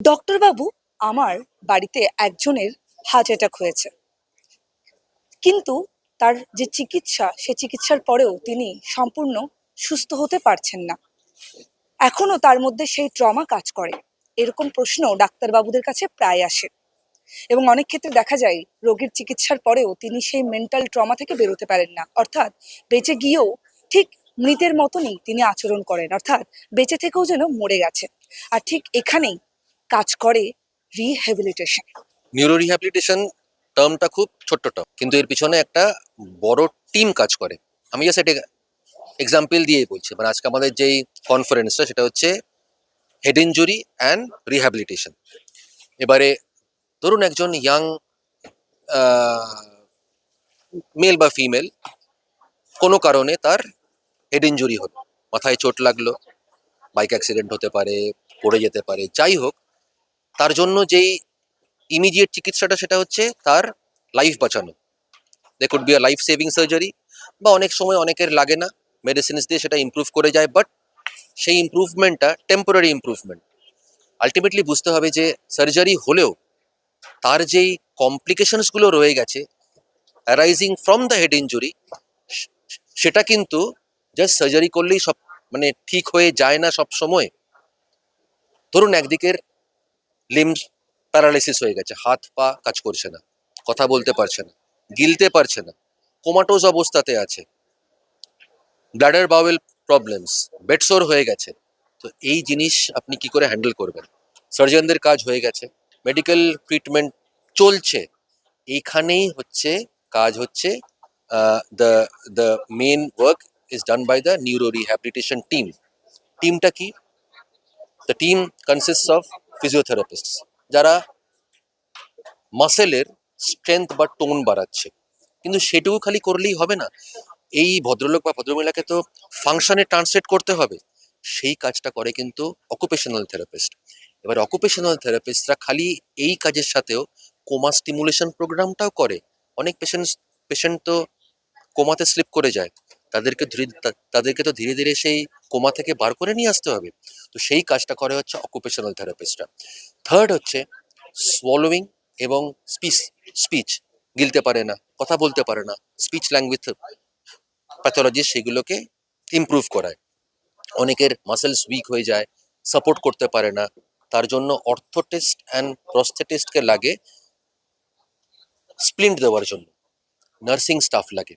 Doctor বাবু, আমার বাড়িতে একজনের হার্ট অ্যাটাক হয়েছে, কিন্তু তার যে চিকিৎসা সে চিকিৎসার পরেও তিনি সম্পূর্ণ সুস্থ হতে পারছেন না। এখনো তার মধ্যে সেই ট্রমা কাজ করে। এরকম প্রশ্ন ডাক্তারবাবুদের কাছে প্রায় আসে, এবং অনেক ক্ষেত্রে দেখা যায় রোগীর চিকিৎসার পরেও তিনি সেই মেন্টাল ট্রমা থেকে বেরোতে পারেন না, অর্থাৎ বেঁচে গিয়েও ঠিক মৃতের মতনই তিনি আচরণ করেন, অর্থাৎ বেঁচে থেকেও যেন মরে গেছে। আর ঠিক এখানেই কাজ করে রিহ্যাবিলিটেশন। নিউরো রিহ্যাবিলিটেশন টার্মটা খুব ছোট্ট টার্ম, কিন্তু এর পিছনে একটা বড় টিম কাজ করে। আমি জাস্ট এটা এক্সাম্পল দিয়েই বলছি। মানে আজকে আমাদের যেই কনফারেন্সটা সেটা হচ্ছে হেড ইনজুরি অ্যান্ড রিহ্যাবিলিটেশন। এবারে ধরুন একজন ইয়াং মেল বা ফিমেল কোনো কারণে তার হেড ইনজুরি হলো, মাথায় চোট লাগলো, বাইক অ্যাক্সিডেন্ট হতে পারে, পড়ে যেতে পারে, যাই হোক, তার জন্য যেই ইমিডিয়েট চিকিৎসাটা সেটা হচ্ছে তার লাইফ বাঁচানো। They could be a life saving surgery, বা অনেক সময় অনেকের লাগে না, মেডিসিনস দিয়ে সেটা ইমপ্রুভ করে যায়, বাট সেই ইমপ্রুভমেন্টটা টেম্পোরারি ইমপ্রুভমেন্ট। আলটিমেটলি বুঝতে হবে যে সার্জারি হলেও তার যেই কমপ্লিকেশনসগুলো রয়ে গেছে arising from the head injury, সেটা কিন্তু জাস্ট সার্জারি করলেই সব মানে ঠিক হয়ে যায় না সব সময়। ধরুন একদিকের লিম্স প্যারালাইসিস হয়ে গেছে, হাত পা কাজ করছে না, কথা বলতে পারছে না, গিলতে পারছে না, কোমাটোজ অবস্থাতে আছে, ব্লাডার বাউয়েল প্রবলেমস, বেডসোর হয়ে গেছে। তো এই জিনিস আপনি কি করে হ্যান্ডেল করবেন? সার্জনদের কাজ হয়ে গেছে, মেডিকেল ট্রিটমেন্ট চলছে, এইখানেই হচ্ছে কাজ হচ্ছে the the main work is done by the neuro rehabilitation team. টিমটা কি? The team consists of physiotherapists, যারা মাসেলের স্ট্রেংথ বা টোন বাড়াচ্ছে। কিন্তু সেটুকু খালি করলেই হবে না, এই ভদ্রলোক বা ভদ্রমহিলাকে তো ফাংশনে ট্রান্সলেট করতে হবে। সেই কাজটা করে কিন্তু অকুপেশনাল থেরাপিস্ট। এবার অকুপেশনাল থেরাপিস্টরা খালি এই কাজের সাথেও কোমা স্টিমুলেশন প্রোগ্রামটাও করে। অনেক পেশেন্ট তো কোমাতে স্লিপ করে যায়, তাদেরকে তো ধীরে ধীরে সেই কোমা থেকে বার করে নিয়ে আসতে হবে। তো সেই কাজটা করে হচ্ছে অকুপেশনাল থেরাপিস্টরা। থার্ড হচ্ছে সোয়ালোয়িং এবং স্পিচ, গিলতে পারে না, কথা বলতে পারে না, স্পিচ ল্যাঙ্গুয়েজ প্যাথোলজি সেগুলোকে ইমপ্রুভ করায়। অনেকের মাসেলস উইক হয়ে যায়, সাপোর্ট করতে পারে না, তার জন্য অর্থোটিস্ট অ্যান্ড প্রস্থেটিস্টকে লাগে স্প্লিন্ট দেওয়ার জন্য, নার্সিং স্টাফ লাগে।